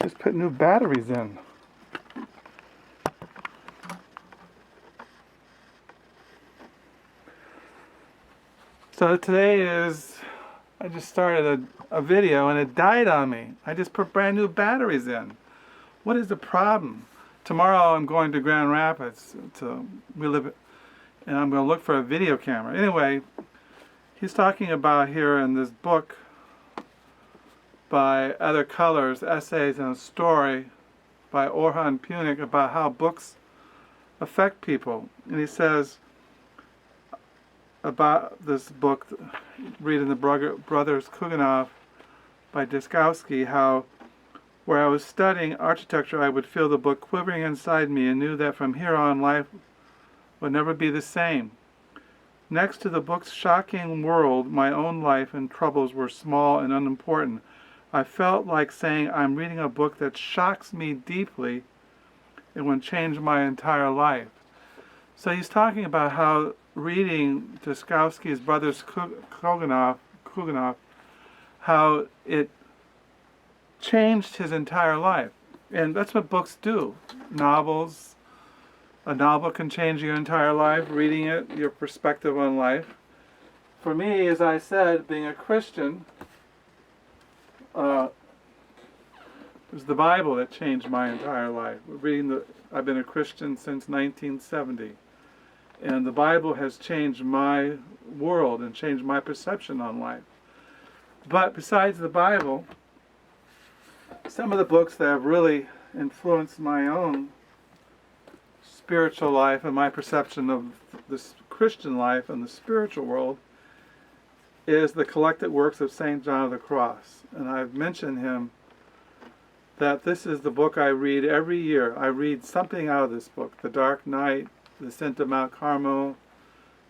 just put new batteries in. So today I just started a video and it died on me. I just put brand new batteries in. What is the problem? Tomorrow I'm going to Grand Rapids and I'm going to look for a video camera. Anyway, he's talking about here in this book by Other Colors, Essays and a Story by Orhan Punic about how books affect people. And he says about this book, reading the Brothers Kuganov by Diskowski, how where I was studying architecture, I would feel the book quivering inside me and knew that from here on life would never be the same. Next to the book's shocking world, my own life and troubles were small and unimportant. I felt like saying I'm reading a book that shocks me deeply and would change my entire life. So he's talking about how reading Diskowski's Brothers Kuganov, how it changed his entire life. And that's what books do. Novels. A novel can change your entire life. Reading it, your perspective on life. For me, as I said, being a Christian, it was the Bible that changed my entire life. I've been a Christian since 1970. And the Bible has changed my world and changed my perception on life. But besides the Bible, some of the books that have really influenced my own spiritual life and my perception of this Christian life and the spiritual world is the collected works of St. John of the Cross. And I've mentioned him that this is the book I read every year. I read something out of this book. The Dark Night, The Ascent of Mount Carmel,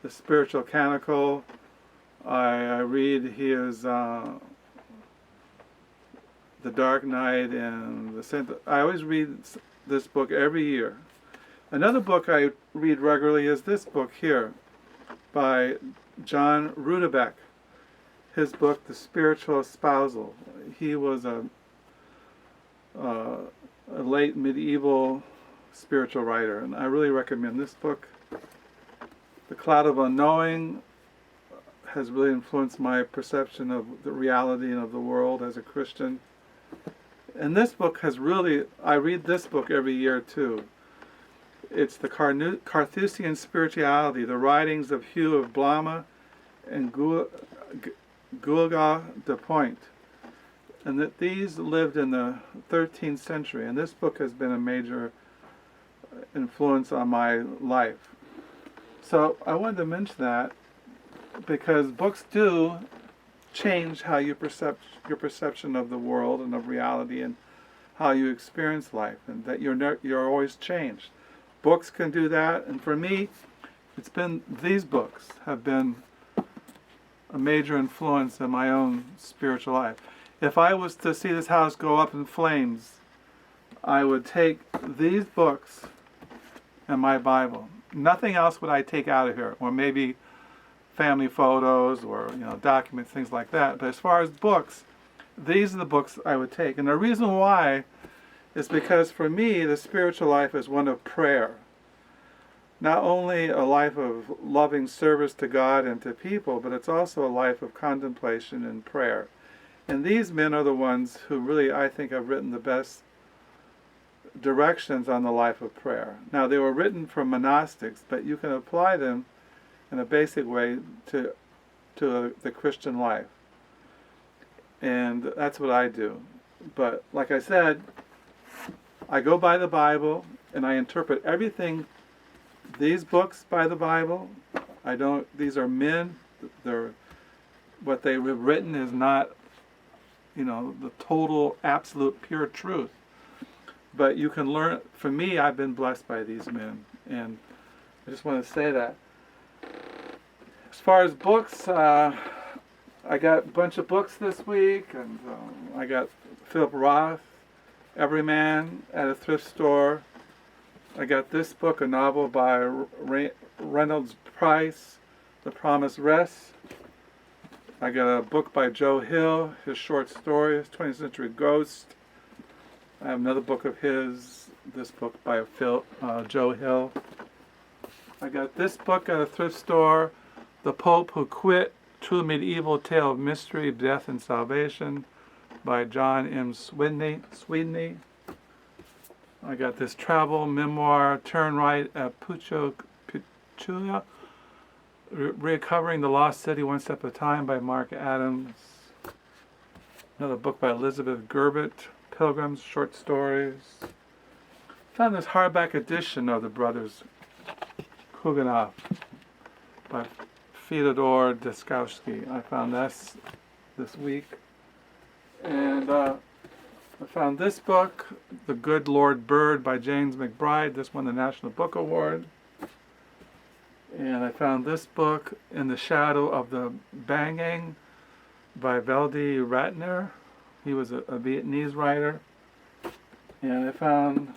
The Spiritual Canticle. I read his The Dark Night and The Ascent. I always read this book every year. Another book I read regularly is this book here by John Rudebeck. His book, The Spiritual Espousal. He was a late medieval spiritual writer, and I really recommend this book. The Cloud of Unknowing has really influenced my perception of the reality and of the world as a Christian. And this book has really, I read this book every year too. It's the Carthusian Spirituality, the writings of Hugh of Blama and Gulga de Point. And that these lived in the 13th century, and this book has been a major influence on my life. So I wanted to mention that because books do change how you your perception of the world and of reality and how you experience life, and that you're always changed. Books can do that, and for me, these books have been a major influence in my own spiritual life. If I was to see this house go up in flames, I would take these books and my Bible. Nothing else would I take out of here, or maybe family photos or documents, things like that. But as far as books, these are the books I would take. And the reason why is because for me, the spiritual life is one of prayer. Not only a life of loving service to God and to people, but it's also a life of contemplation and prayer. And these men are the ones who really, I think, have written the best directions on the life of prayer. Now, they were written for monastics, but you can apply them in a basic way to the Christian life. And that's what I do. But like I said, I go by the Bible and I interpret everything, these books by the Bible. These are men. What they've written is not, the total, absolute, pure truth. But you can learn. For me, I've been blessed by these men, and I just want to say that. As far as books, I got a bunch of books this week, and I got Philip Roth, Every Man at a Thrift Store. I got this book, a novel by Reynolds Price, The Promised Rest. I got a book by Joe Hill, his short stories, 20th Century Ghost. I have another book of his, this book by Joe Hill. I got this book at a thrift store, The Pope Who Quit, True Medieval Tale of Mystery, Death and Salvation by John M. Sweeney. I got this travel memoir, Turn Right at Puchula, Recovering the Lost City One Step at a Time by Mark Adams. Another book by Elizabeth Gerbert, Pilgrims, Short Stories. Found this hardback edition of the Brothers Kuganov by Fyodor Dostoevsky. I found this week. And I found this book, The Good Lord Bird by James McBride. This won the National Book Award. And I found this book, In the Shadow of the Banging by Velde Ratner. He was a Vietnamese writer. And I found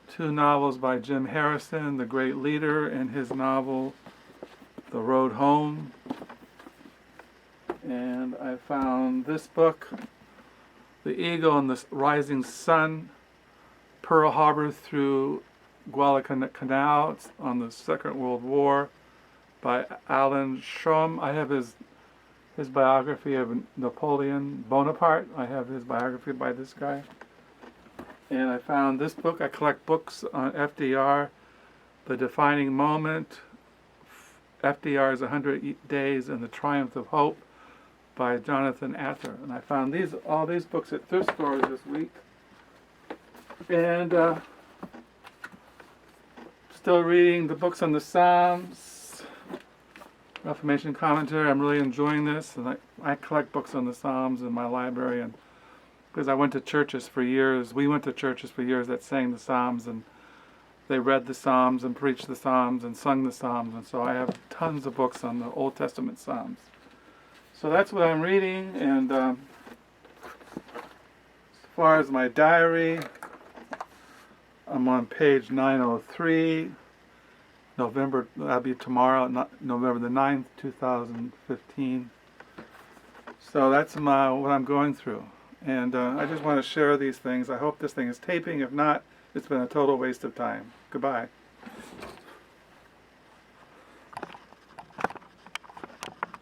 two novels by Jim Harrison, The Great Leader, and his novel, The Road Home. And I found this book, The Eagle and the Rising Sun, Pearl Harbor through Guadalcanal on the Second World War by Alan Shum. I have his biography of Napoleon Bonaparte. I have his biography by this guy. And I found this book. I collect books on FDR, The Defining Moment, FDR's 100 Days and the Triumph of Hope by Jonathan Ather. And I found all these books at thrift stores this week. And still reading the books on the Psalms, Reformation commentary. I'm really enjoying this. And I collect books on the Psalms in my library, and because I went to churches for years. We went to churches for years that sang the Psalms, and they read the Psalms and preached the Psalms and sung the Psalms. And so I have tons of books on the Old Testament Psalms. So that's what I'm reading. And as far as my diary, I'm on page 903. That'll be tomorrow, November the 9th, 2015. So that's what I'm going through. And I just want to share these things. I hope this thing is taping. If not, it's been a total waste of time. Goodbye.